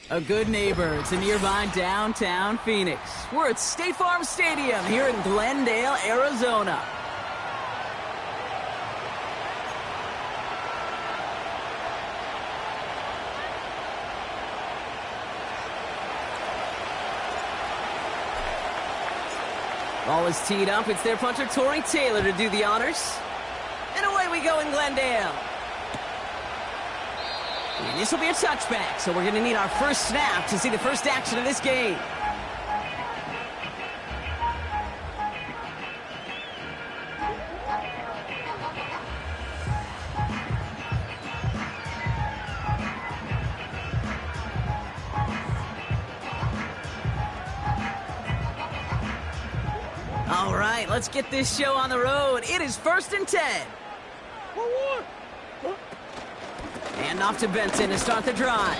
A good neighbor to nearby downtown Phoenix. We're at State Farm Stadium here in Glendale, Arizona. Ball is teed up. It's their punter, Torrey Taylor, to do the honors. And away we go in Glendale. And this will be a touchback, so we're going to need our first snap to see the first action of this game. All right, let's get this show on the road. It is 1st and 10. And off to Benson to start the drive.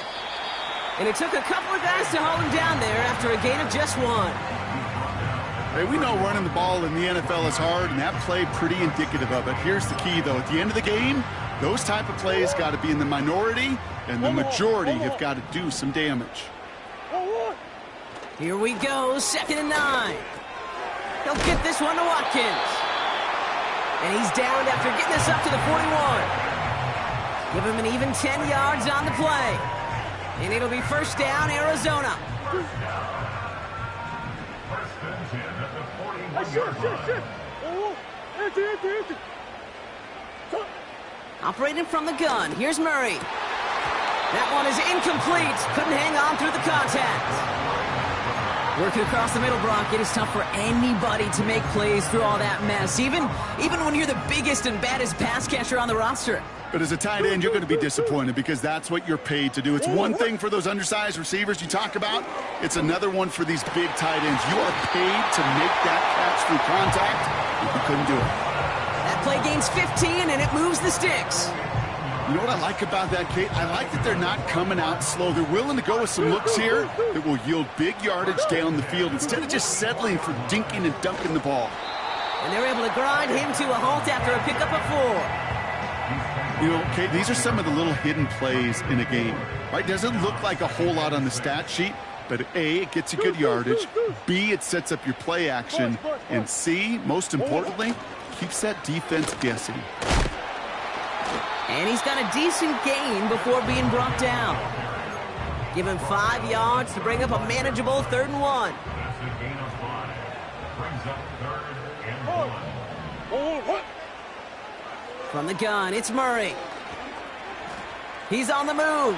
And it took a couple of guys to hold him down there after a gain of just 1. Hey, we know running the ball in the NFL is hard, and that play pretty indicative of it. Here's the key, though. At the end of the game, those type of plays got to be in the minority, and the majority have got to do some damage. Here we go, 2nd and 9. He'll get this one to Watkins. And he's downed after getting this up to the 41. Give him an even 10 yards on the play. And it'll be 1st down, Arizona. Operating from the gun, here's Murray. That one is incomplete. Couldn't hang on through the contact. Working across the middle, Brock, it is tough for anybody to make plays through all that mess, even when you're the biggest and baddest pass catcher on the roster. But as a tight end, you're going to be disappointed because that's what you're paid to do. It's one thing for those undersized receivers you talk about. It's another one for these big tight ends. You are paid to make that catch through contact, and you couldn't do it. That play gains 15, and it moves the sticks. You know what I like about that, Kate? I like that they're not coming out slow. They're willing to go with some looks here that will yield big yardage down the field instead of just settling for dinking and dunking the ball. And they're able to grind him to a halt after a pickup of 4. You know, Kate, these are some of the little hidden plays in a game, right? Doesn't look like a whole lot on the stat sheet, but A, it gets you good yardage, B, it sets up your play action, and C, most importantly, keeps that defense guessing. And he's got a decent gain before being brought down. Give him 5 yards to bring up a manageable 3rd and 1. From the gun, it's Murray. He's on the move.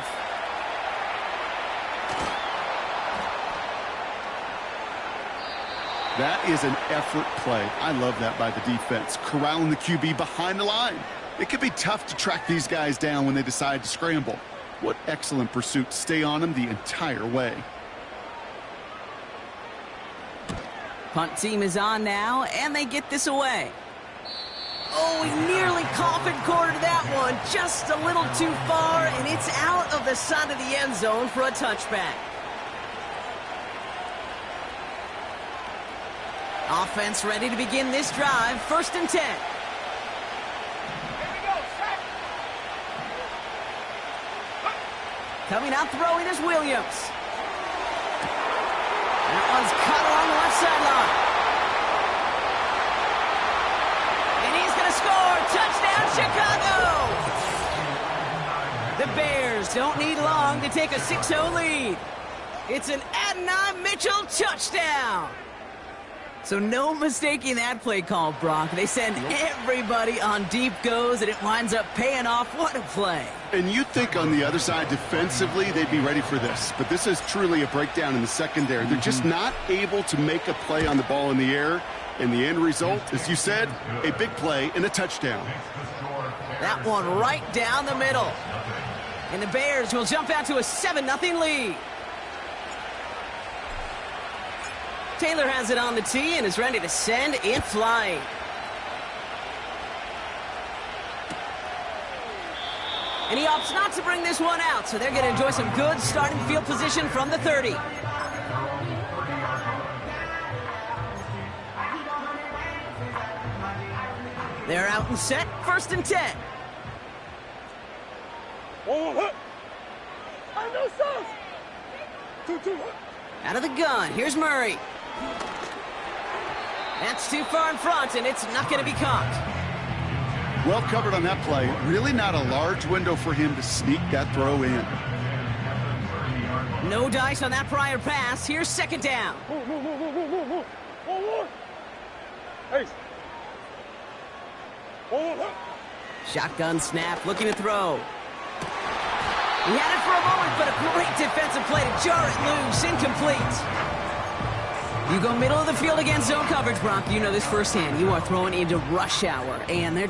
That is an effort play. I love that by the defense. Corralling the QB behind the line. It can be tough to track these guys down when they decide to scramble. What excellent pursuit to stay on them the entire way. Punt team is on now, and they get this away. Oh, he nearly coffin cornered that one. Just a little too far, and it's out of the side of the end zone for a touchback. Offense ready to begin this drive. 1st and 10. Coming out throwing is Williams. That one's cut along the left sideline. And he's going to score. Touchdown, Chicago! The Bears don't need long to take a 6-0 lead. It's an Adonai Mitchell touchdown. So no mistaking that play call, Brock. They send everybody on deep goes, and it winds up paying off. What a play. And you'd think on the other side, defensively, they'd be ready for this. But this is truly a breakdown in the secondary. They're just not able to make a play on the ball in the air. And the end result, as you said, a big play and a touchdown. That one right down the middle. And the Bears will jump out to a 7-0 lead. Taylor has it on the tee and is ready to send it flying. And he opts not to bring this one out, so they're going to enjoy some good starting field position from the 30. They're out and set, 1st and 10. Out of the gun, here's Murray. That's too far in front, and it's not going to be caught. Well covered on that play. Really not a large window for him to sneak that throw in. No dice on that prior pass. Here's 2nd down. Shotgun snap, looking to throw. He had it for a moment, but a great defensive play to jar it loose. Incomplete. You go middle of the field against zone coverage, Brock. You know this firsthand. You are throwing into rush hour, and there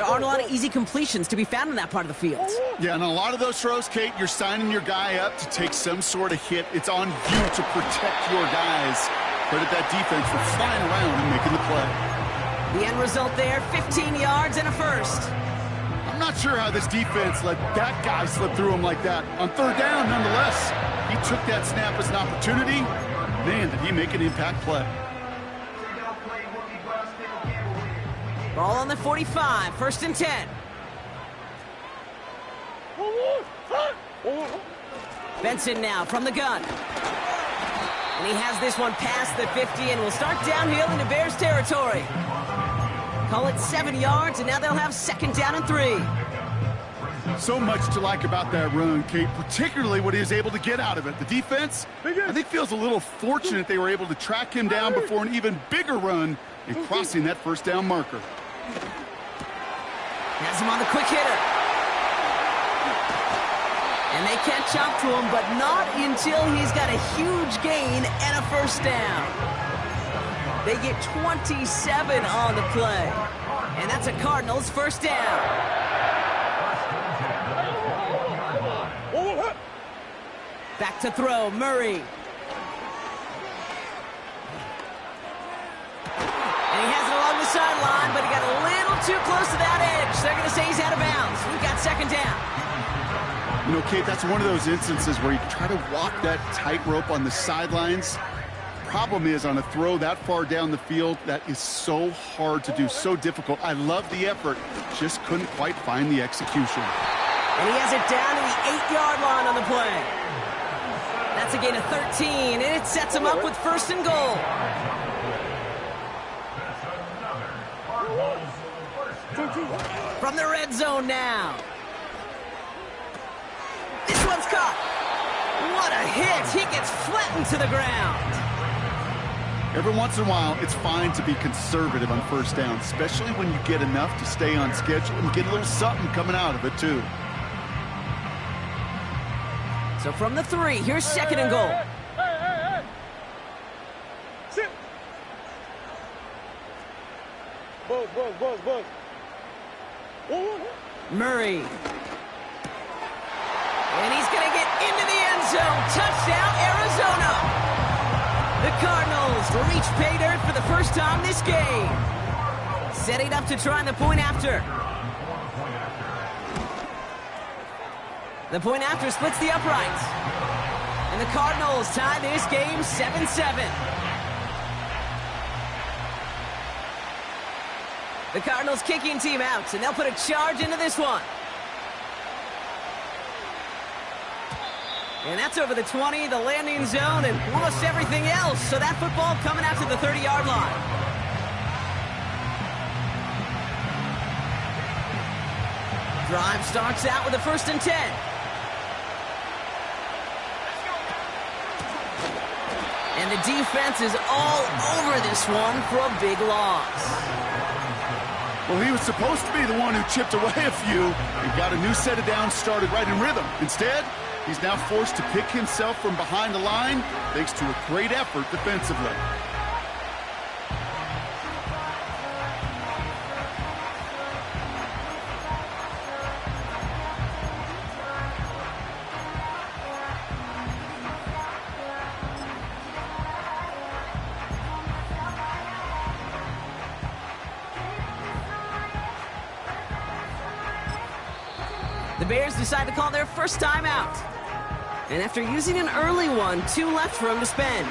aren't a lot of easy completions to be found in that part of the field. Yeah, and a lot of those throws, Kate, you're signing your guy up to take some sort of hit. It's on you to protect your guys. Credit that defense for flying around and making the play. The end result there, 15 yards and a first. I'm not sure how this defense let that guy slip through him like that. On 3rd down, nonetheless, he took that snap as an opportunity. Man, did he make an impact play. Ball on the 45, 1st and 10. Benson now from the gun. And he has this one past the 50 and will start downhill into Bears territory. Call it 7 yards, and now they'll have 2nd down and 3. So much to like about that run, Kate, particularly what he was able to get out of it. The defense, I think, feels a little fortunate they were able to track him down before an even bigger run in crossing that 1st down marker. Has him on the quick hitter. And they catch up to him, but not until he's got a huge gain and a 1st down. They get 27 on the play. And that's a Cardinals 1st down. Back to throw, Murray. And he has it along the sideline, but he got a little too close to that edge. They're going to say he's out of bounds. We've got 2nd down. You know, Kate, that's one of those instances where you try to walk that tightrope on the sidelines. Problem is, on a throw that far down the field, that is so hard to do, so difficult. I love the effort, just couldn't quite find the execution. And he has it down to the 8-yard line on the play. That's a gain of 13, and it sets him up with 1st and goal. From the red zone now. This one's caught. What a hit. He gets flattened to the ground. Every once in a while, it's fine to be conservative on 1st down, especially when you get enough to stay on schedule and get a little something coming out of it, too. So from the 3, here's 2nd and goal. Sit. Buzz. Murray. And he's going to get into the end zone. Touchdown, Arizona. The Cardinals reach pay dirt for the first time this game. Setting up to try the point after. The point after splits the uprights. And the Cardinals tie this game 7-7. The Cardinals kicking team out, and they'll put a charge into this one. And that's over the 20, the landing zone, and almost everything else. So that football coming out to the 30-yard line. Drive starts out with a 1st and 10. And the defense is all over this one for a big loss. Well, he was supposed to be the one who chipped away a few and got a new set of downs started right in rhythm. Instead, he's now forced to pick himself from behind the line thanks to a great effort defensively. The Bears decide to call their first timeout. And after using an early one, 2 left for him to spend.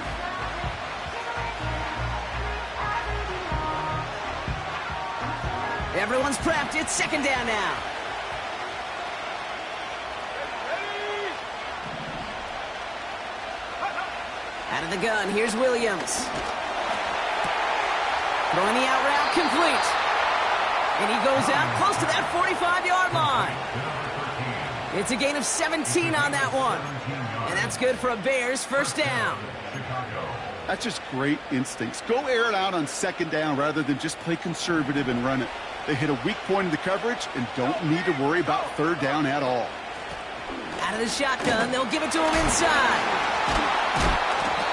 Everyone's prepped. It's second down now. Out of the gun, here's Williams. Throwing the out route, complete. And he goes out close to that 45-yard line. It's a gain of 17 on that one. And that's good for a Bears first down. That's just great instincts. Go air it out on second down rather than just play conservative and run it. They hit a weak point in the coverage and don't need to worry about third down at all. Out of the shotgun, they'll give it to him inside.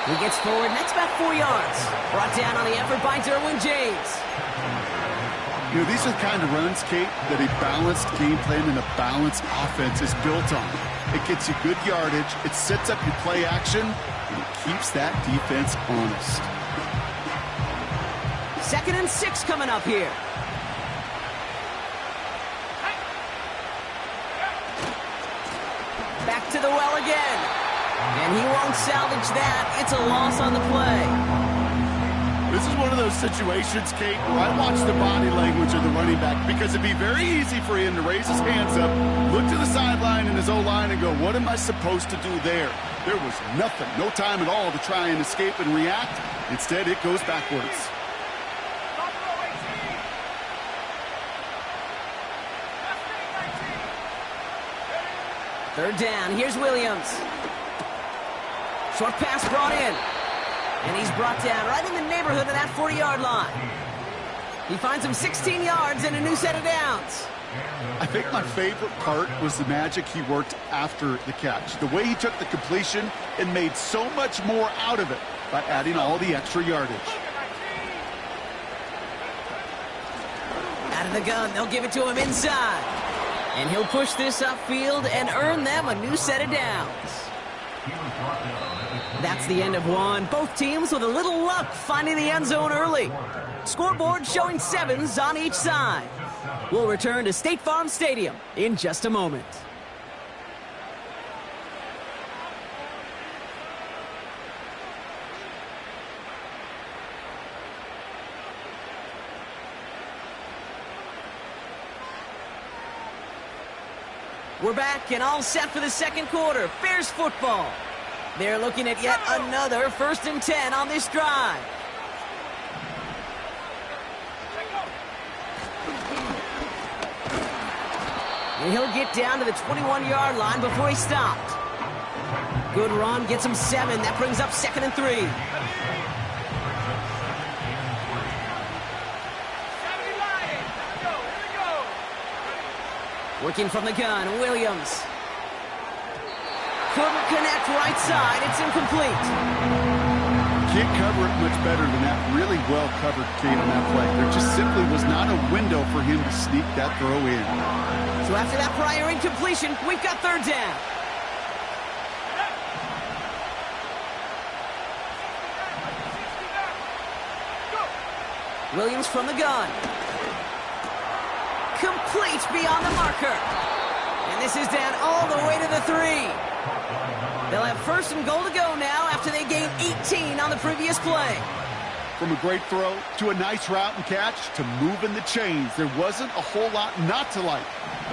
He gets forward, and that's about 4 yards. Brought down on the effort by Derwin James. You know, these are the kind of runs, Kate, that a balanced game plan and a balanced offense is built on. It gets you good yardage, it sets up your play action, and it keeps that defense honest. 2nd and 6 coming up here. Back to the well again. And he won't salvage that. It's a loss on the play. This is one of those situations, Kate, where I watch the body language of the running back because it'd be very easy for him to raise his hands up, look to the sideline in his O-line and go, what am I supposed to do there? There was nothing, no time at all to try and escape and react. Instead, it goes backwards. Third down, here's Williams. Short pass brought in. And he's brought down right in the neighborhood of that 40-yard line. He finds him 16 yards and a new set of downs. I think my favorite part was the magic he worked after the catch. The way he took the completion and made so much more out of it by adding all the extra yardage. Out of the gun, they'll give it to him inside. And he'll push this upfield and earn them a new set of downs. That's the end of one. Both teams with a little luck finding the end zone early. Scoreboard showing 7s on each side. We'll return to State Farm Stadium in just a moment. We're back and all set for the second quarter. Bears football. They're looking at yet another 1st and 10 on this drive. And he'll get down to the 21-yard line before he's stopped. Good run, gets him 7. That brings up 2nd and 3. Working from the gun, Williams. Couldn't connect right side. It's incomplete. Can't cover it much better than that. Really well covered, Kate, on that play. There just simply was not a window for him to sneak that throw in. So after that prior incompletion, we've got third down. Williams from the gun. Complete beyond the marker. And this is down all the way to the 3. They'll have 1st and goal to go now after they gained 18 on the previous play. From a great throw to a nice route and catch to moving the chains, there wasn't a whole lot not to like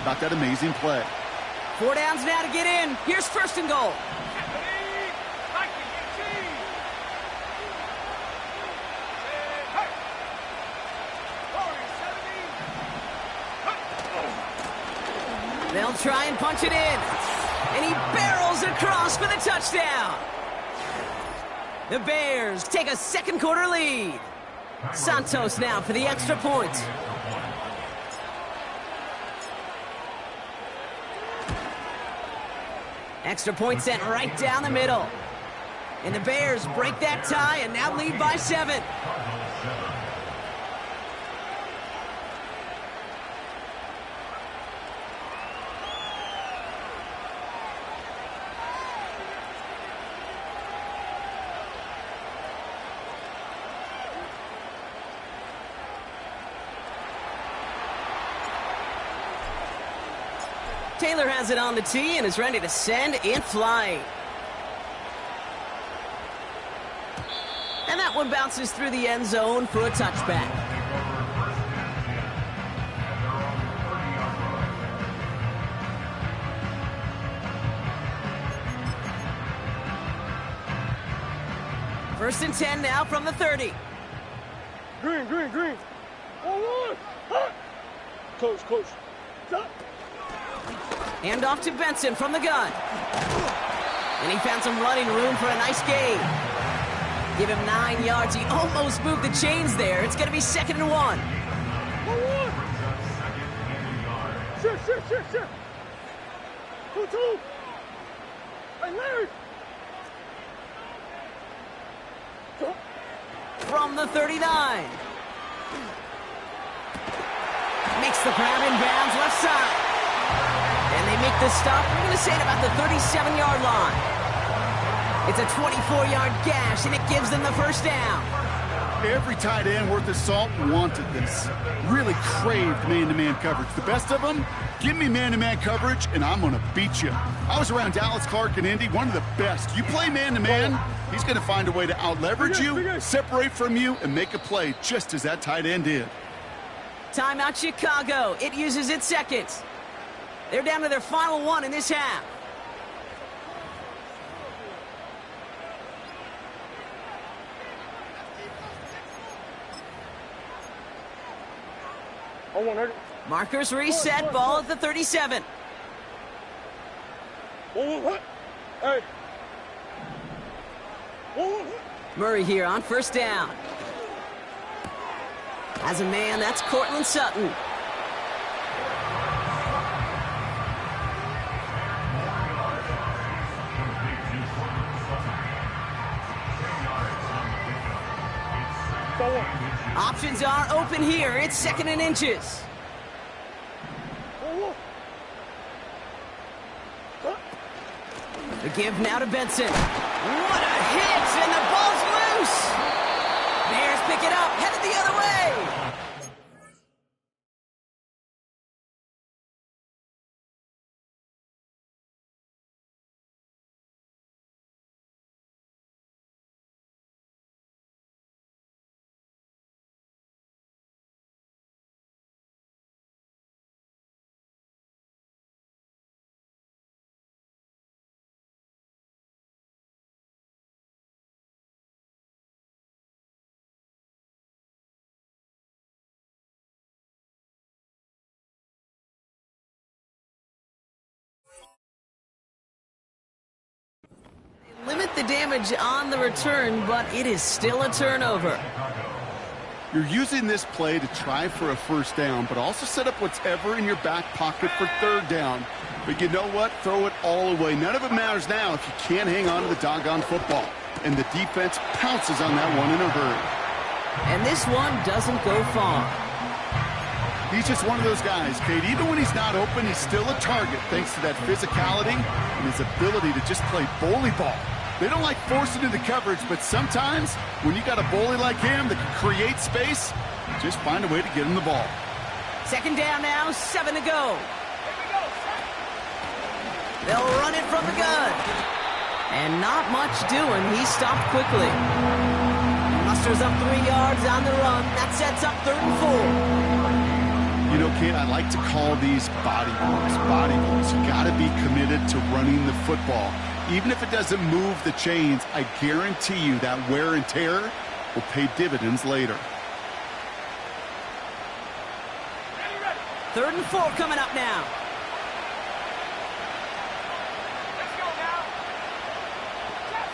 about that amazing play. 4 downs now to get in. Here's 1st and goal. They'll try and punch it in. And he barrels across for the touchdown. The Bears take a second quarter lead. Santos now for the extra point. Extra point sent right down the middle. And the Bears break that tie and now lead by 7. Taylor has it on the tee and is ready to send in flight. And that one bounces through the end zone for a touchback. First and 10 now from the 30. Green. 1-1. Hot. Coach. Stop. Hand off to Benson from the gun. And he found some running room for a nice gain. Give him 9 yards. He almost moved the chains there. It's going to be 2nd and 1. 1-1. Shit. 2-2. Hey, Larry. From the 39. Makes the grab in bounds left side. And they make the stop. We're going to say it about the 37-yard line. It's a 24-yard gash, and it gives them the first down. Every tight end worth his salt wanted this. Really craved man-to-man coverage. The best of them, give me man-to-man coverage, and I'm going to beat you. I was around Dallas Clark and Indy, one of the best. You play man-to-man, he's going to find a way to out-leverage you, separate from you, and make a play just as that tight end did. Timeout Chicago. It uses its seconds. They're down to their final one in this half. Markers reset, ball at the 37. Hey. Murray here on first down. As a man, that's Cortland Sutton. Options are open here. It's 2nd and inches. The give now to Benson. What a hit, and the ball's loose. Bears pick it up, headed the other way. Limit the damage on the return, but it is still a turnover. You're using this play to try for a first down, but also set up whatever in your back pocket for 3rd down. But you know what? Throw it all away. None of it matters now if you can't hang on to the doggone football. And the defense pounces on that one in a hurry. And this one doesn't go far. He's just one of those guys, Kate. Even when he's not open, he's still a target thanks to that physicality and his ability to just play bully ball. They don't like forcing into coverage, but sometimes when you got a bully like him that can create space, just find a way to get him the ball. 2nd down now, 7 to go. They'll run it from the gun. And not much doing. He stopped quickly. Musters up 3 yards on the run. That sets up 3rd and 4. You know, Kate, I like to call these body balls. Body balls. You got to be committed to running the football. Even if it doesn't move the chains, I guarantee you that wear and tear will pay dividends later. 3rd and 4 coming up now. Let's go now. Trap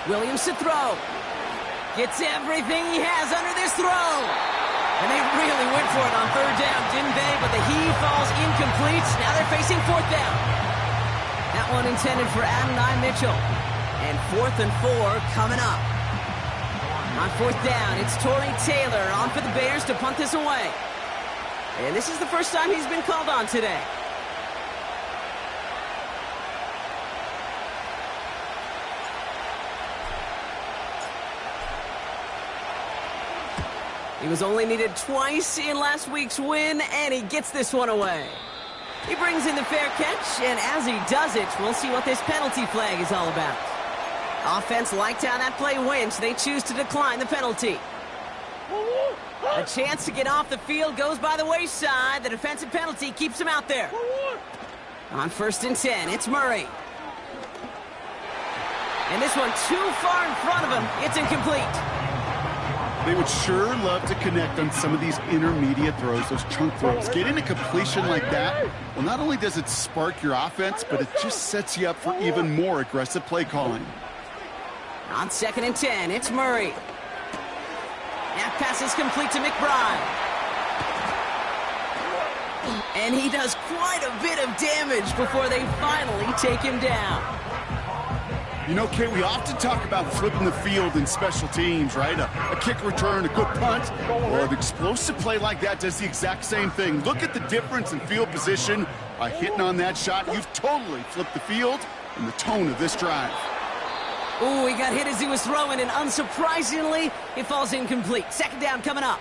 60. Williams to throw. Gets everything he has under this throw. And they really went for it on 3rd down, didn't they? But the heave falls incomplete. Now they're facing 4th down. That one intended for Adonai Mitchell. And 4th and 4 coming up. On 4th down, it's Torrey Taylor on for the Bears to punt this away. And this is the first time he's been called on today. He was only needed twice in last week's win, and he gets this one away. He brings in the fair catch, and as he does it, we'll see what this penalty flag is all about. Offense liked how that play went, so they choose to decline the penalty. A chance to get off the field goes by the wayside. The defensive penalty keeps him out there. On 1st and 10, it's Murray. And this one too far in front of him. It's incomplete. They would sure love to connect on some of these intermediate throws, those chunk throws. Getting a completion like that, well, not only does it spark your offense, but it just sets you up for even more aggressive play calling. On 2nd and 10, it's Murray. That pass is complete to McBride. And he does quite a bit of damage before they finally take him down. You know, Kate, we often talk about flipping the field in special teams, right? A kick return, a good punt. Well, an explosive play like that does the exact same thing. Look at the difference in field position. By hitting on that shot, you've totally flipped the field and the tone of this drive. Ooh, he got hit as he was throwing, and unsurprisingly, it falls incomplete. 2nd down coming up.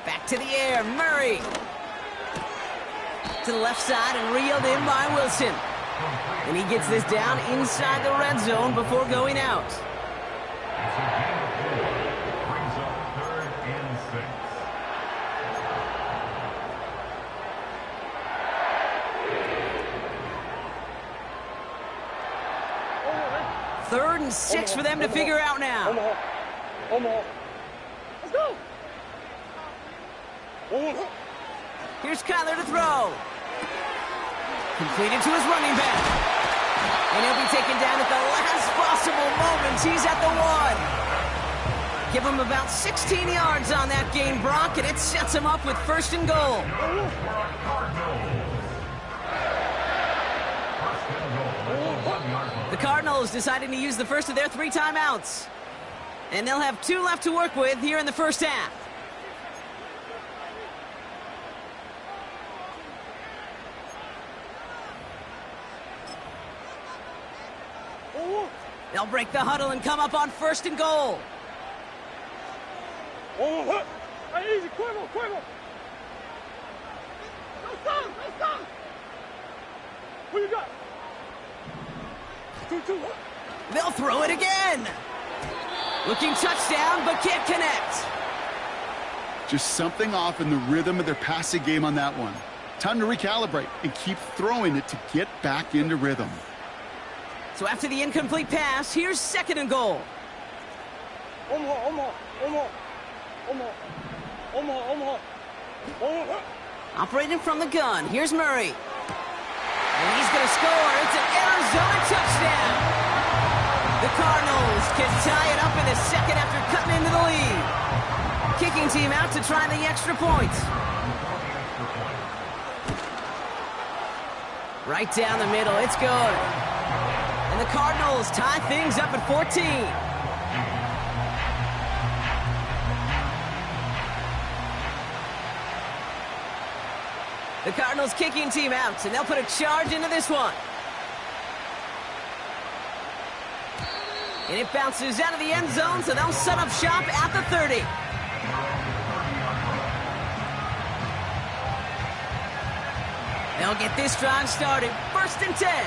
Back to the air, Murray. To the left side and reeled in by Wilson. And he gets this down inside the red zone before going out. Brings up 3rd and 6. Third and 6 for them to figure out now. Let's go. Here's Kyler to throw. Completed to his running back. And he'll be taken down at the last possible moment. He's at the 1. Give him about 16 yards on that gain, Brock, and it sets him up with 1st and goal. The Cardinals deciding to use the first of their 3 timeouts. And they'll have 2 left to work with here in the 1st half. They'll break the huddle and come up on 1st and goal. Hey, easy, quiver. Go stop. Who you got? 2. They'll throw it again. Looking touchdown, but can't connect. Just something off in the rhythm of their passing game on that one. Time to recalibrate and keep throwing it to get back into rhythm. So after the incomplete pass, here's 2nd and goal. Operating from the gun, here's Murray. And he's going to score. It's an Arizona touchdown. The Cardinals can tie it up in the 2nd after cutting into the lead. Kicking team out to try the extra point. Right down the middle, it's good. And the Cardinals tie things up at 14. The Cardinals kicking team out, and they'll put a charge into this one. And it bounces out of the end zone, so they'll set up shop at the 30. They'll get this drive started. 1st and 10.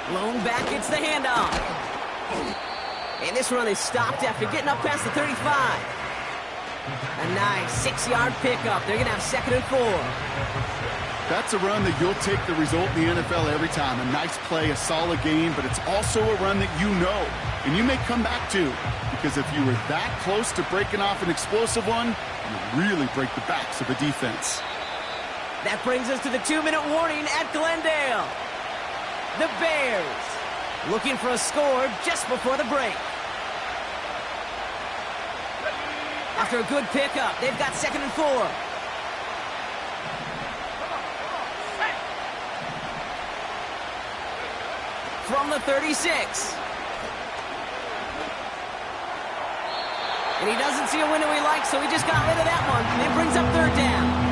Blown back, it's the handoff. And this run is stopped after getting up past the 35. A nice 6-yard pickup. They're going to have 2nd and 4. That's a run that you'll take the result in the NFL every time. A nice play, a solid game, but it's also a run that you know, and you may come back to, because if you were that close to breaking off an explosive one, you really break the backs of the defense. That brings us to the 2-minute warning at Glendale. The Bears looking for a score just before the break. After a good pickup, they've got 2nd and 4. From the 36. And he doesn't see a window he likes, so he just got rid of that one. And it brings up third down.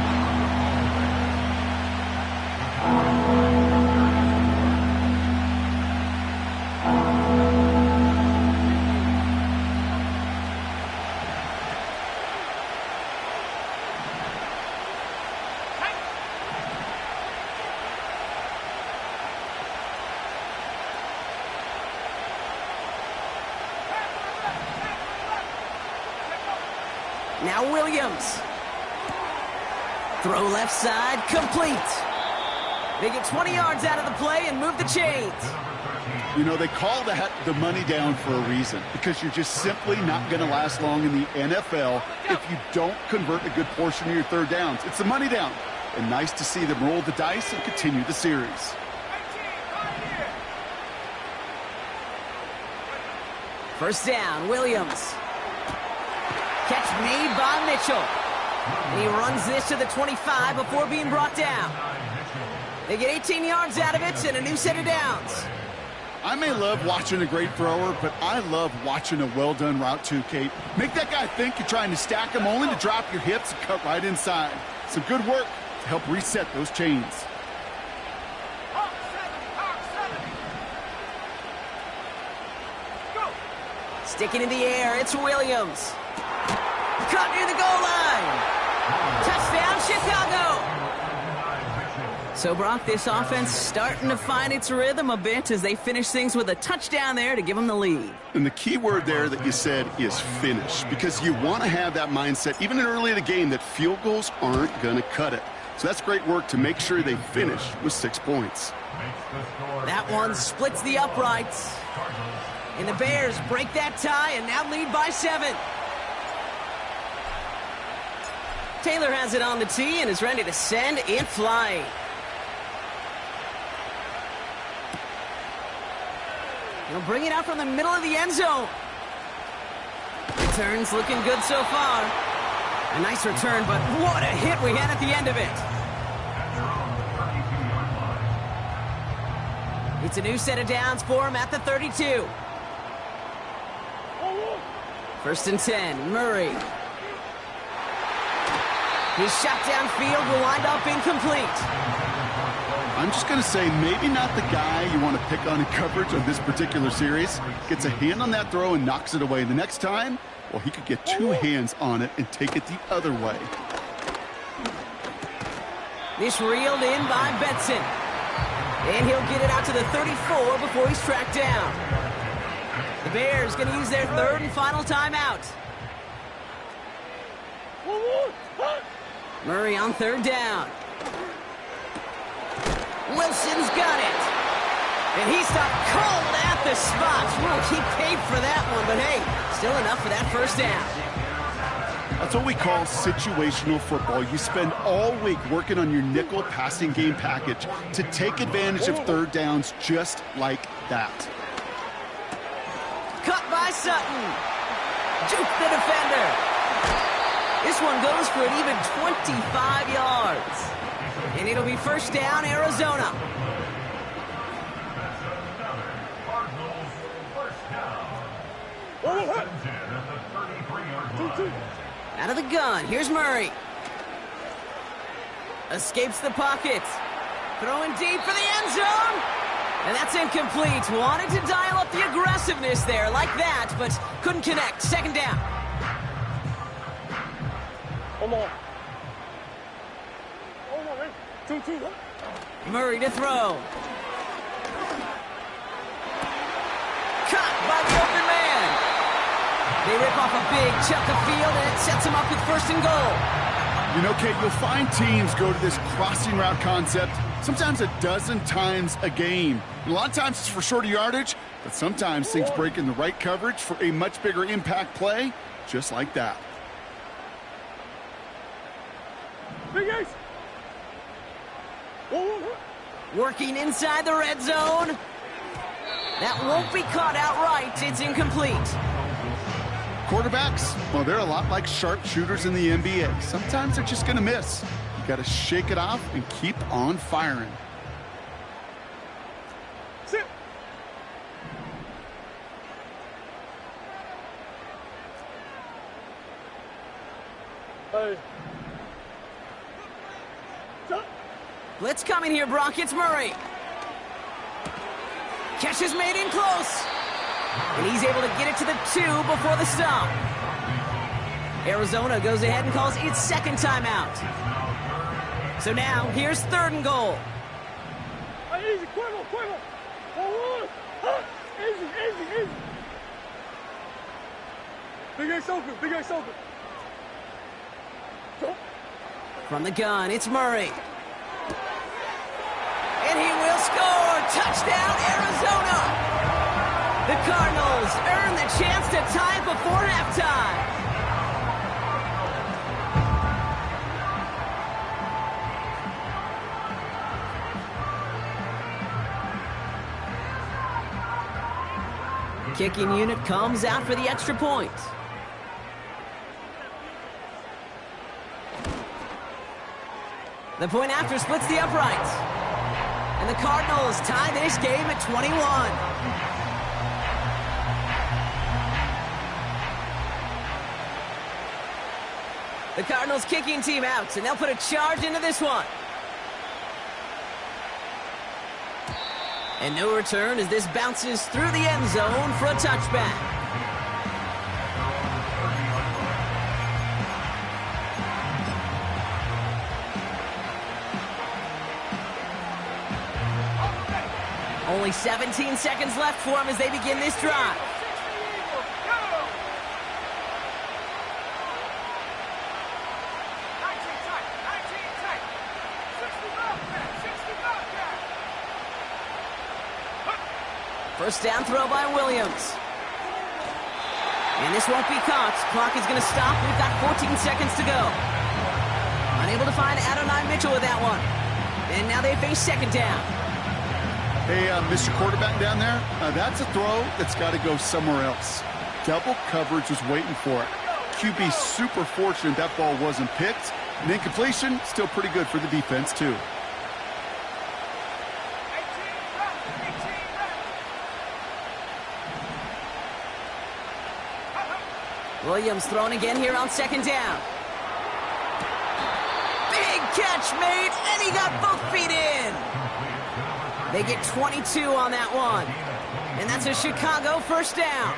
Now Williams. Throw left side, complete. They get 20 yards out of the play and move the chains. You know, they call that the money down for a reason, because you're just simply not going to last long in the NFL if you don't convert a good portion of your third downs. It's the money down. And nice to see them roll the dice and continue the series. First down, Williams. Catch made by Mitchell. And he runs this to the 25 before being brought down. They get 18 yards out of it and a new set of downs. I may love watching a great thrower, but I love watching a well-done route too, Kate. Make that guy think you're trying to stack him, only to drop your hips and cut right inside. Some good work to help reset those chains. Sticking in the air, it's Williams. Caught near the goal line. Touchdown, Chicago. So, Brock, this offense starting to find its rhythm a bit as they finish things with a touchdown there to give them the lead. And the key word there that you said is finish, because you want to have that mindset, even early in the game, that field goals aren't going to cut it. So that's great work to make sure they finish with 6 points. That one splits the uprights. And the Bears break that tie and now lead by 7. Taylor has it on the tee and is ready to send it flying. He'll bring it out from the middle of the end zone. Return's looking good so far. A nice return, but what a hit we had at the end of it. It's a new set of downs for him at the 32. First and 10, Murray. His shot downfield will wind up incomplete. I'm just going to say maybe not the guy you want to pick on in coverage on this particular series. Gets a hand on that throw and knocks it away. The next time, well, he could get 2 hands on it and take it the other way. This reeled in by Benson. And he'll get it out to the 34 before he's tracked down. The Bears going to use their third and final timeout. Murray on third down. Wilson's got it. And he stopped cold at the spot. He paid for that one, but hey, still enough for that first down. That's what we call situational football. You spend all week working on your nickel passing game package to take advantage of third downs just like that. Cut by Sutton. Juke the defender. This one goes for an even 25 yards. And it'll be first down, Arizona. Cardinals first down. Out of the gun, here's Murray. Escapes the pocket. Throwing deep for the end zone. And that's incomplete. Wanted to dial up the aggressiveness there like that, but couldn't connect. Second down. Come on. Two. Murray to throw. Caught by the open man. They rip off a big chunk of field, and it sets them up with first and goal. You know, Kate, you'll find teams go to this crossing route concept sometimes a dozen times a game. And a lot of times it's for shorter yardage, but sometimes things break in the right coverage for a much bigger impact play, just like that. Big Ace. Working inside the red zone. That won't be caught outright. It's incomplete. Quarterbacks, well, they're a lot like sharpshooters in the NBA. Sometimes they're just going to miss. You got to shake it off and keep on firing. Sit. Hey. Blitz coming here, Brock. It's Murray. Catch is made in close. And he's able to get it to the 2 before the stop. Arizona goes ahead and calls its second timeout. So now, here's 3rd and goal. Hey, easy, quiver, quiver. 1-1. Easy, easy, easy. Big Ace open, Big Ace open. From the gun, it's Murray. And he will score! Touchdown, Arizona! The Cardinals earn the chance to tie it before halftime. Kicking unit comes out for the extra point. The point after splits the uprights. And the Cardinals tie this game at 21. The Cardinals kicking team out, and they'll put a charge into this one. And no return as this bounces through the end zone for a touchback. Only 17 seconds left for them as they begin this drive. First down throw by Williams. And this won't be caught. Clock is going to stop. We've got 14 seconds to go. Unable to find Adonai Mitchell with that one. And now they face second down. Hey, Mr. Quarterback down there, that's a throw that's got to go somewhere else. Double coverage was waiting for it. QB super fortunate that ball wasn't picked. And incompletion, still pretty good for the defense, too. Williams thrown again here on second down. Big catch made, and he got both feet in. They get 22 on that one. And that's a Chicago first down.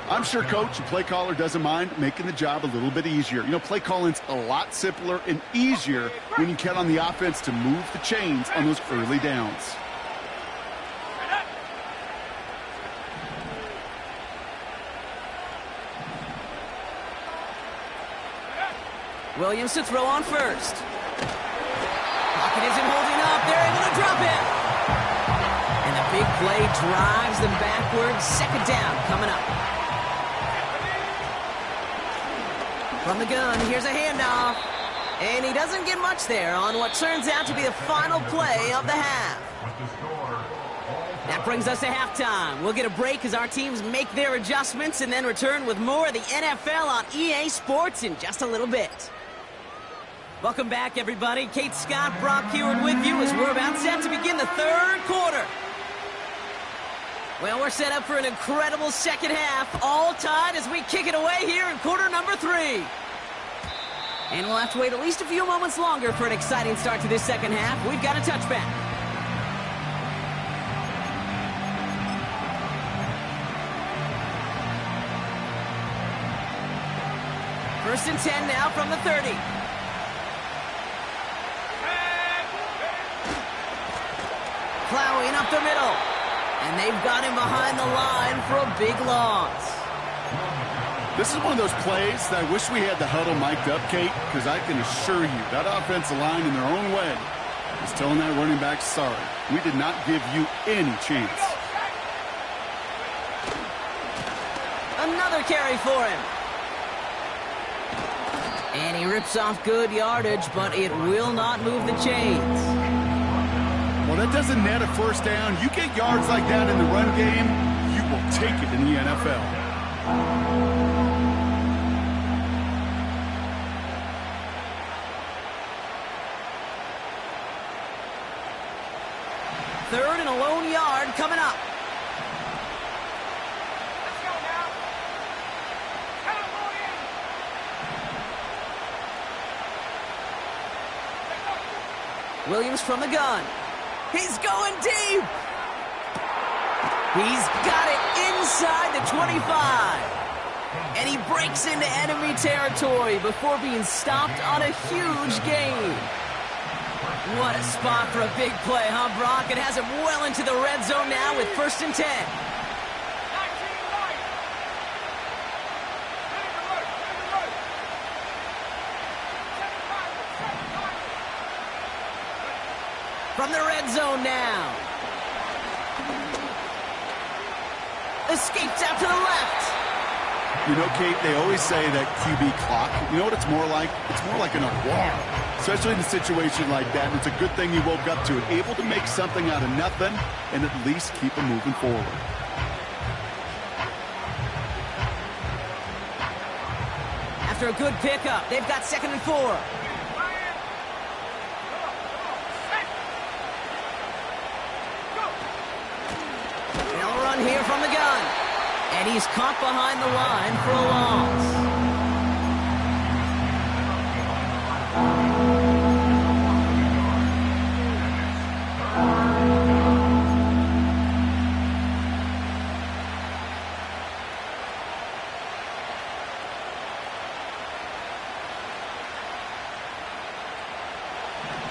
I'm sure coach and play caller doesn't mind making the job a little bit easier. You know, play calling's a lot simpler and easier when you count on the offense to move the chains on those early downs. Williams to throw on first. Pocket isn't holding up. They're able to drop it. And the big play drives them backwards. Second down coming up. From the gun, here's a handoff. And he doesn't get much there on what turns out to be the final play of the half. That brings us to halftime. We'll get a break as our teams make their adjustments and then return with more of the NFL on EA Sports in just a little bit. Welcome back, everybody. Kate Scott, Brock Heward with you as we're about set to begin the third quarter. Well, we're set up for an incredible second half, all tied as we kick it away here in quarter number 3. And we'll have to wait at least a few moments longer for an exciting start to this second half. We've got a touchback. First and 10 now from the 30. Plowing up the middle. And they've got him behind the line for a big loss. This is one of those plays that I wish we had the huddle mic'd up, Kate, because I can assure you that offensive line in their own way is telling that running back, sorry, we did not give you any chance. Another carry for him. And he rips off good yardage, but it will not move the chains. Well, that doesn't net a first down. You get yards like that in the run game, you will take it in the NFL. Third and a lone yard coming up. Williams from the gun. He's going deep. He's got it inside the 25. And he breaks into enemy territory before being stopped on a huge gain. What a spot for a big play, huh, Brock? It has him well into the red zone now with 1st and 10. From the red zone now. Escapes out to the left. You know, Kate, they always say that QB clock, you know what it's more like? It's more like an alarm, especially in a situation like that. And it's a good thing he woke up to it, able to make something out of nothing and at least keep him moving forward. After a good pickup, they've got 2nd and 4. They'll run here from the gun. And he's caught behind the line for a loss.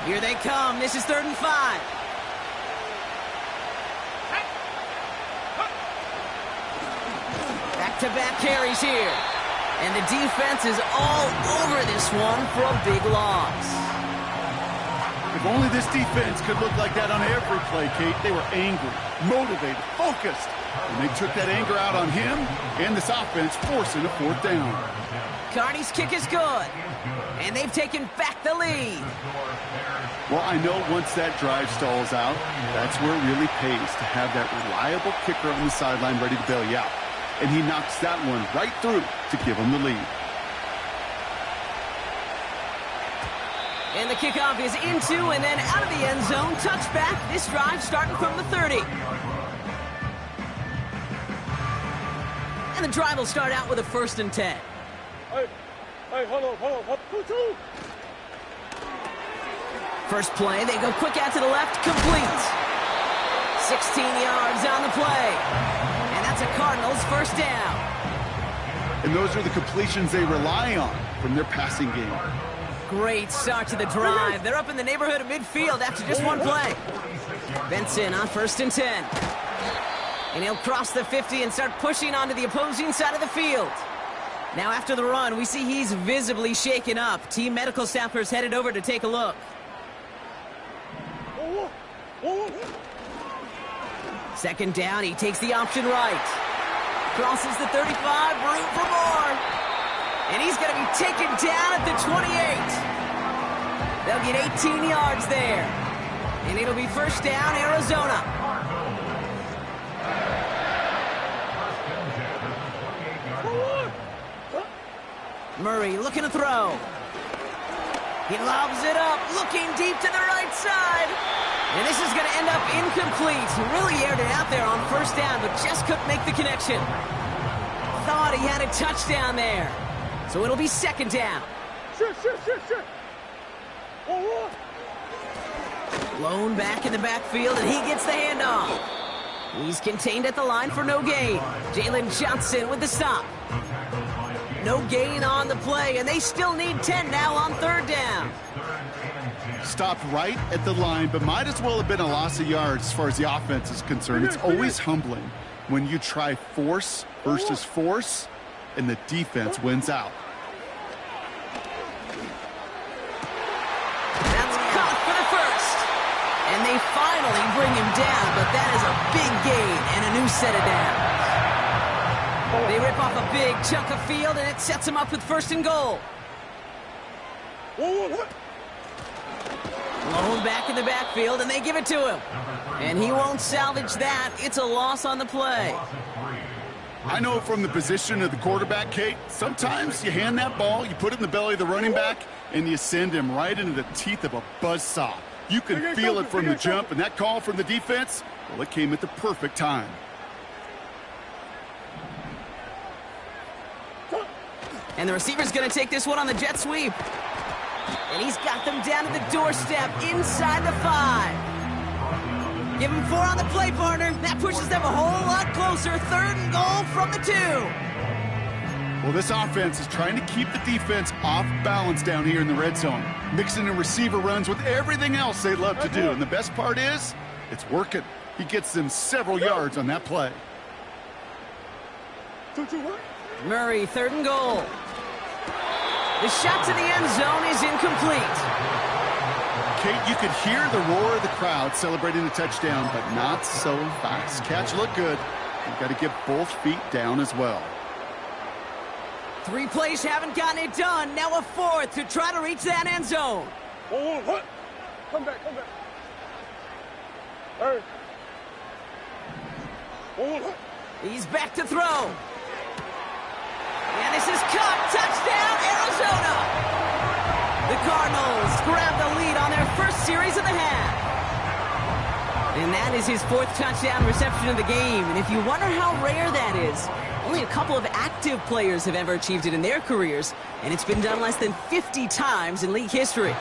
Here they come. This is 3rd and 5. Back-to-back carries here. And the defense is all over this one for a big loss. If only this defense could look like that on every play, Kate. They were angry, motivated, focused. And they took that anger out on him and this offense, forcing a 4th down. Carney's kick is good. And they've taken back the lead. Well, I know once that drive stalls out, that's where it really pays to have that reliable kicker on the sideline ready to bail you out. And he knocks that one right through to give him the lead. And the kickoff is into and then out of the end zone. Touchback. This drive starting from the 30. And the drive will start out with a 1st and 10. Hey, hold on. 2-2. First play, they go quick out to the left, complete. 16 yards on the play. And that's a Cardinals 1st down. And those are the completions they rely on from their passing game. Great start to the drive. They're up in the neighborhood of midfield after just one play. Benson on 1st and 10. And he'll cross the 50 and start pushing onto the opposing side of the field. Now after the run, we see he's visibly shaken up. Team medical staffers headed over to take a look. Second down, he takes the option right. Crosses the 35, room for more. And he's going to be taken down at the 28. They'll get 18 yards there. And it'll be 1st down, Arizona. Murray looking to throw. He lobs it up, looking deep to the right side. And this is going to end up incomplete. He really aired it out there on 1st down, but just couldn't make the connection. Thought he had a touchdown there. So it'll be 2nd down. Shit. Lone back in the backfield, and he gets the handoff. He's contained at the line for no gain. Jalen Johnson with the stop. No gain on the play, and they still need 10 now on 3rd down. Stopped right at the line, but might as well have been a loss of yards as far as the offense is concerned. It's always humbling when you try force versus force, and the defense wins out. That's caught for the 1st. And they finally bring him down, but that is a big gain and a new set of downs. They rip off a big chunk of field, and it sets him up with 1st and goal. Lone back in the backfield, and they give it to him. And he won't salvage that. It's a loss on the play. I know from the position of the quarterback, Kate, sometimes you hand that ball, you put it in the belly of the running back, and you send him right into the teeth of a buzzsaw. You can feel it from the jump, and that call from the defense, well, it came at the perfect time. And the receiver's going to take this one on the jet sweep. And he's got them down to the doorstep inside the 5. Give him 4 on the play, partner. That pushes them a whole lot closer. 3rd and goal from the 2. Well, this offense is trying to keep the defense off balance down here in the red zone, mixing in receiver runs with everything else they love to do. And the best part is, it's working. He gets them several yards on that play. Murray, 3rd and goal. The shot to the end zone is incomplete. Kate, you could hear the roar of the crowd celebrating the touchdown, but not so fast. Catch looked good. You've got to get both feet down as well. 3 plays haven't gotten it done. Now a 4th to try to reach that end zone. Come back. Hey. He's back to throw. And this is caught. Touchdown, Arizona. The Cardinals grab the lead on their first series of the half. And that is his 4th touchdown reception of the game. And if you wonder how rare that is, only a couple of active players have ever achieved it in their careers, and it's been done less than 50 times in league history.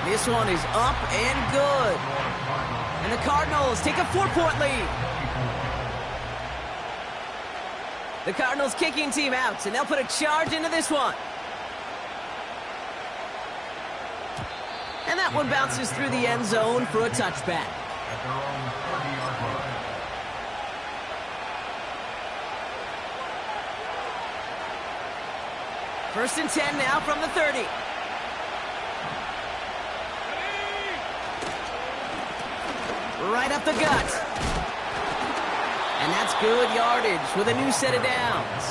This one is up and good. And the Cardinals take a 4-point lead. The Cardinals kicking team out, and they'll put a charge into this one. And that one bounces through the end zone for a touchback. At their own 30-yard line. First and 10 now from the 30. Right up the gut. And that's good yardage with a new set of downs.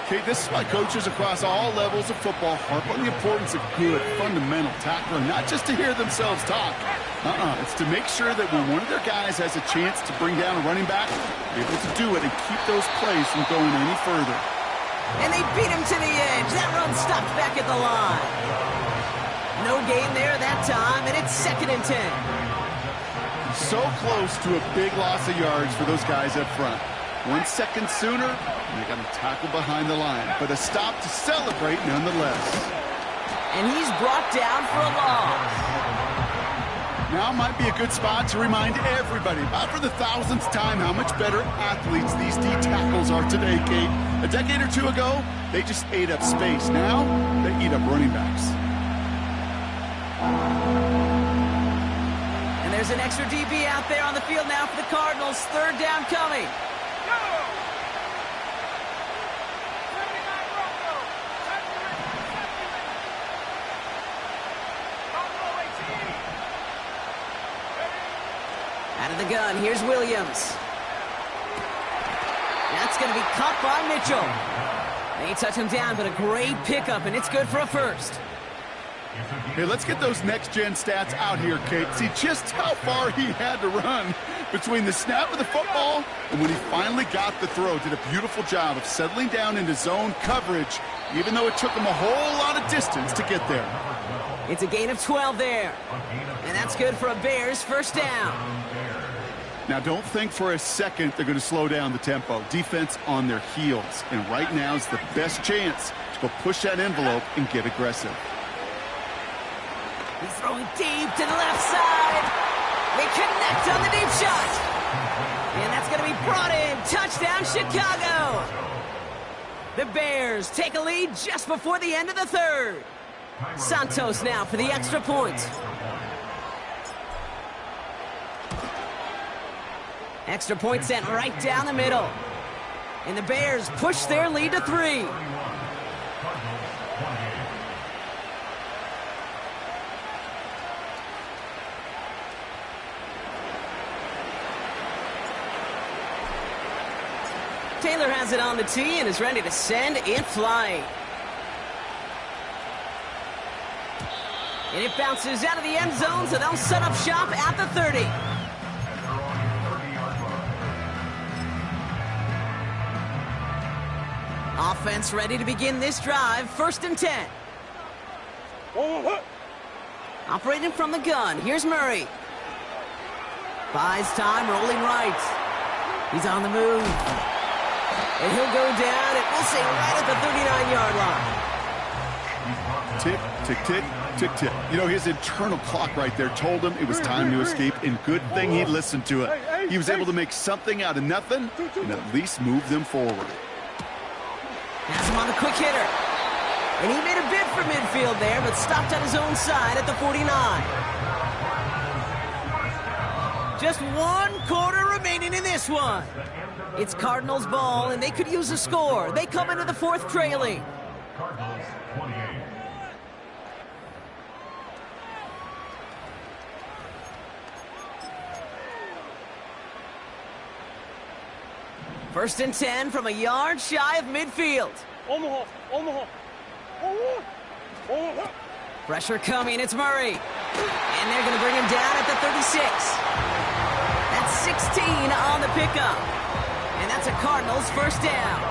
Okay, this is why coaches across all levels of football harp on the importance of good, fundamental tackling, not just to hear themselves talk. It's to make sure that when one of their guys has a chance to bring down a running back, they're able to do it and keep those plays from going any further. And they beat him to the edge. That run stopped back at the line. No gain there that time, and it's 2nd and 10. So close to a big loss of yards for those guys up front. 1 second sooner, and they got to tackle behind the line. But a stop to celebrate nonetheless. And he's brought down for a loss. Now might be a good spot to remind everybody, about for the 1000th time, how much better athletes these D tackles are today, Kate. A decade or 2 ago, they just ate up space. Now, they eat up running backs. And there's an extra DB out there on the field now for the Cardinals. 3rd down coming. Out of the gun, here's Williams. That's going to be caught by Mitchell. They touch him down, but a great pickup, and it's good for a 1st. Hey, let's get those next-gen stats out here, Kate. See just how far he had to run between the snap of the football and when he finally got the throw. Did a beautiful job of settling down into zone coverage, even though it took him a whole lot of distance to get there. It's a gain of 12 there. And that's good for a Bears 1st down. Now, don't think for a second they're going to slow down the tempo. Defense on their heels. And right now is the best chance to go push that envelope and get aggressive. He's throwing deep to the left side. They connect on the deep shot. And that's going to be brought in. Touchdown, Chicago. The Bears take a lead just before the end of the 3rd. Santos now for the extra point. Extra point sent right down the middle. And the Bears push their lead to 3. Taylor has it on the tee and is ready to send it flying. And it bounces out of the end zone, so they'll set up shop at the 30. Offense ready to begin this drive. 1st and 10. Operating from the gun. Here's Murray. Buys time, rolling right. He's on the move. And he'll go down, and we'll say right at the 39-yard line. Tick, tick, tick, tick, tick. You know, his internal clock right there told him it was time to escape, and good thing he listened to it. He was able to make something out of nothing and at least move them forward. Has him on the quick hitter. And he made a bid for midfield there, but stopped on his own side at the 49. Just 1 quarter remaining in this one. It's Cardinals ball, and they could use a score. They come into the fourth trailing. Cardinals 28. First and 10 from a yard shy of midfield. Omaha. Pressure coming, it's Murray. And they're going to bring him down at the 36. That's 16 on the pickup. And that's a Cardinals first down.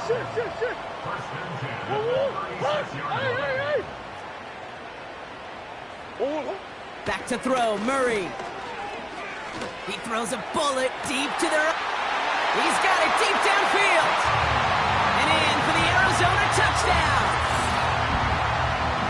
Shit. Hey. Back to throw, Murray. He throws a bullet deep to the... He's got it deep downfield. And in for the Arizona touchdown.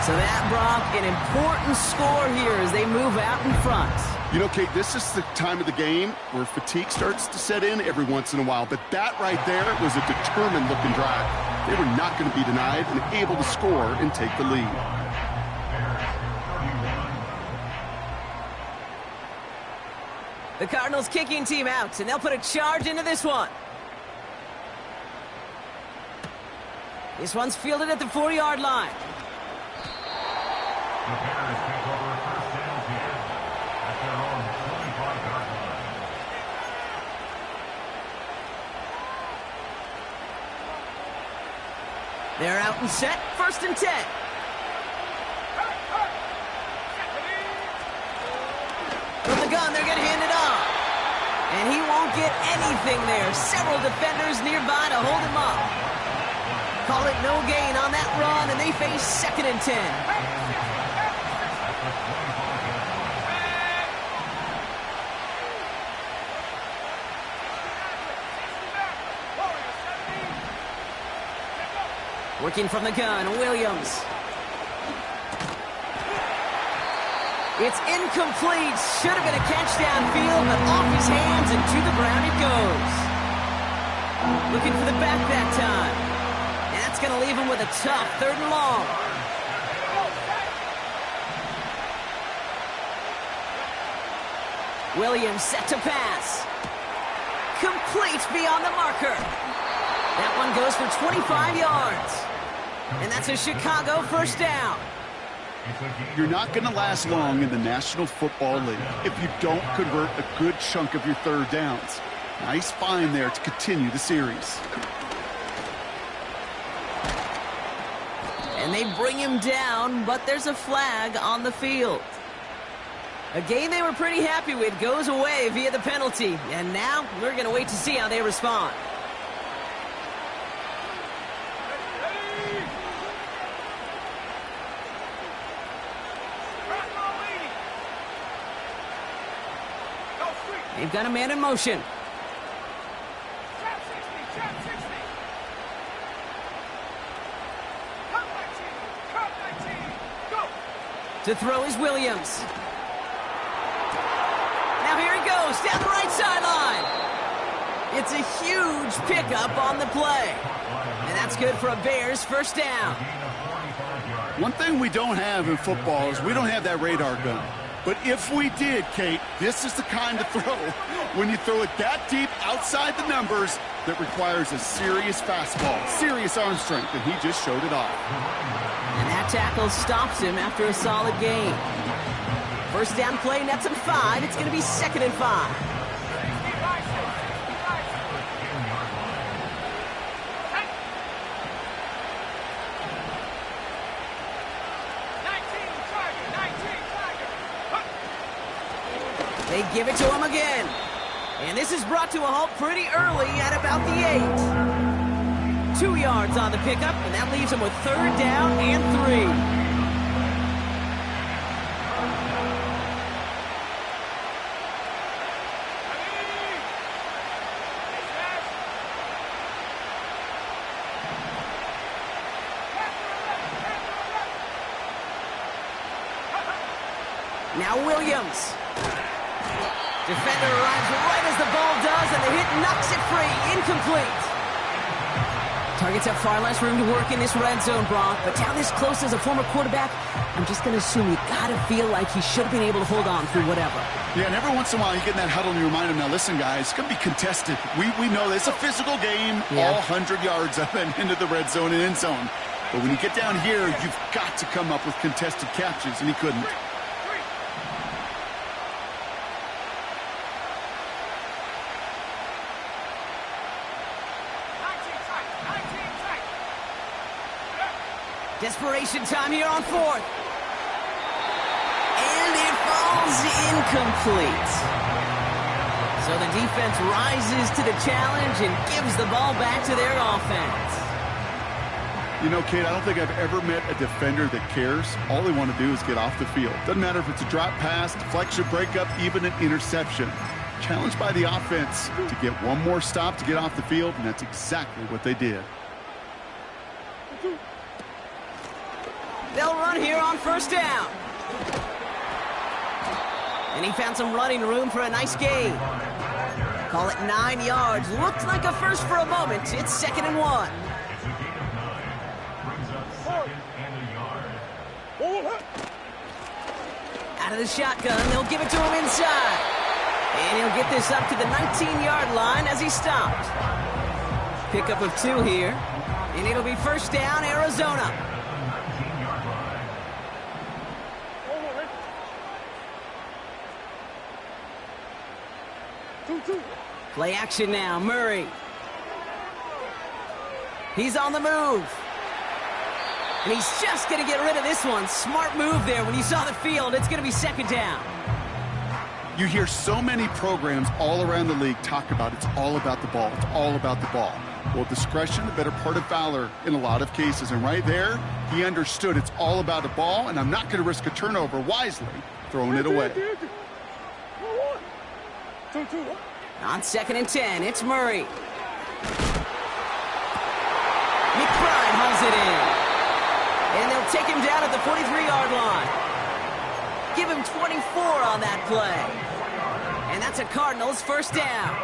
So that, Brock, an important score here as they move out in front. You know, Kate, this is the time of the game where fatigue starts to set in every once in a while. But that right there was a determined-looking drive. They were not going to be denied and able to score and take the lead. The Cardinals kicking team out, and they'll put a charge into this one. This one's fielded at the 4-yard line. The Bears take over first down here at their own 25-yard line. They're out and set, first and 10. From the gun, they're going to hand it off. And he won't get anything there. Several defenders nearby to hold him up. Call it no gain on that run, and they face second and 10. Working from the gun, Williams. It's incomplete. Should have been a catch downfield, but off his hands and to the ground it goes. Looking for the back that time. And that's going to leave him with a tough 3rd and long. Williams set to pass. Complete beyond the marker. That one goes for 25 yards. And that's a Chicago first down. You're not going to last long in the National Football League if you don't convert a good chunk of your 3rd downs. Nice find there to continue the series. And they bring him down, but there's a flag on the field. A game they were pretty happy with goes away via the penalty. And now we're going to wait to see how they respond. They've got a man in motion. To throw is Williams. Now here he goes, down the right sideline. It's a huge pickup on the play. And that's good for a Bears first down. One thing we don't have in football is we don't have that radar gun. But if we did, Kate, this is the kind of throw when you throw it that deep outside the numbers that requires a serious fastball, serious arm strength, and he just showed it off. And that tackle stops him after a solid gain. First down play nets him 5. It's going to be 2nd and 5. They give it to him again. And this is brought to a halt pretty early at about the 8. 2 yards on the pickup, and that leaves him with 3rd down and 3. Now Williams. Defender arrives right as the ball does, and the hit knocks it free. Incomplete. Targets have far less room to work in this red zone, Brock, but down this close as a former quarterback, I'm just going to assume you got to feel like he should have been able to hold on through whatever. Yeah, and every once in a while you get in that huddle and you remind him, now listen, guys, it's going to be contested. We know it's a physical game, all 100 yards of it into the red zone and end zone. But when you get down here, you've got to come up with contested catches, and he couldn't. Desperation time here on fourth. And it falls incomplete. So the defense rises to the challenge and gives the ball back to their offense. You know, Kate, I don't think I've ever met a defender that cares. All they want to do is get off the field. Doesn't matter if it's a drop pass, deflection, breakup, even an interception. Challenged by the offense to get one more stop to get off the field, and that's exactly what they did. They'll run here on first down. And he found some running room for a nice gain. Call it 9 yards. Looked like a first for a moment. It's 2nd and 1. Out of the shotgun, they'll give it to him inside. And he'll get this up to the 19-yard line as he stopped. Pickup of 2 here. And it'll be first down, Arizona. Play action now, Murray. He's on the move. And he's just going to get rid of this one. Smart move there. When you saw the field, it's going to be 2nd down. You hear so many programs all around the league talk about it's all about the ball. It's all about the ball. Well, discretion, the better part of valor in a lot of cases. And right there, he understood it's all about the ball, and I'm not going to risk a turnover, wisely throwing it away. On 2nd and 10, it's Murray. McBride hauls it in. And they'll take him down at the 43-yard line. Give him 24 on that play. And that's a Cardinals first down.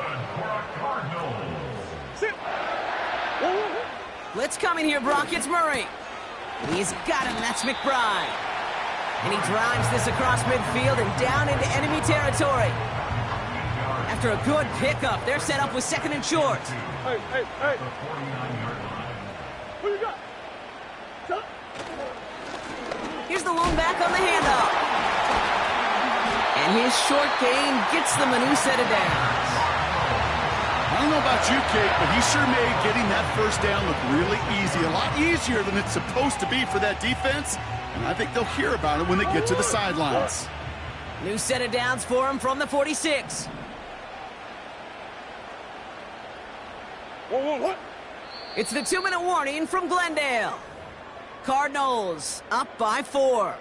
Blitz coming here, Brock. It's Murray. He's got him. That's McBride. And he drives this across midfield and down into enemy territory. After a good pickup, they're set up with 2nd and short. Hey. Who you got? Here's the lone back on the handoff. And his short gain gets them a new set of downs. I don't know about you, Kate, but he sure made getting that first down look really easy. A lot easier than it's supposed to be for that defense. And I think they'll hear about it when they get to the sidelines. New set of downs for him from the 46. What? It's the 2-minute warning from Glendale. Cardinals up by 4.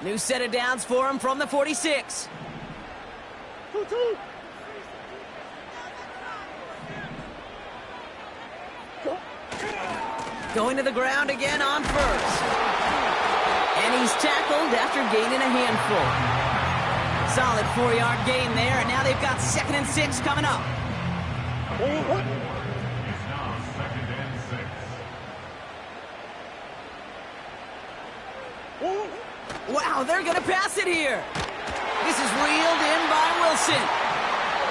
New set of downs for him from the 46. Going to the ground again on first. And he's tackled after gaining a handful. Solid 4-yard gain there, and now they've got 2nd and 6 coming up. It's now 2nd and 6. Wow, they're going to pass it here. This is reeled in by Wilson.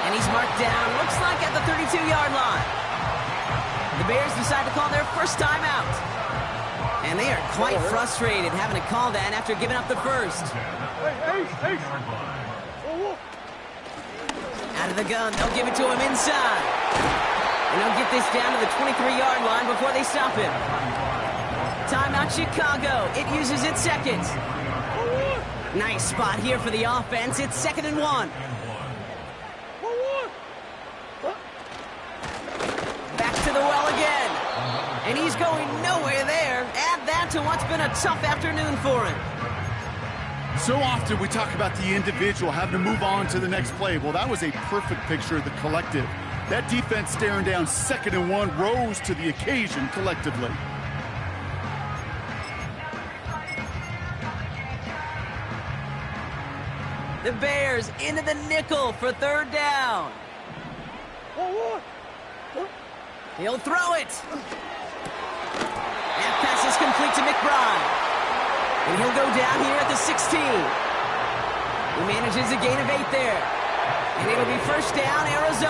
And he's marked down, looks like at the 32-yard line. The Bears decide to call their first timeout. And they are quite frustrated having to call that after giving up the first. Hey. Out of the gun, they'll give it to him inside. And they'll get this down to the 23-yard line before they stop him. Timeout Chicago. It uses its 2nd. Nice spot here for the offense. It's 2nd and 1. Back to the well again. And he's going nowhere there. Add that to what's been a tough afternoon for him. So often we talk about the individual having to move on to the next play. Well, that was a perfect picture of the collective. That defense staring down 2nd and 1 rose to the occasion collectively. The Bears into the nickel for 3rd down. He'll throw it. That pass is complete to McBride. And he'll go down here at the 16. He manages a gain of 8 there. And it'll be 1st down, Arizona.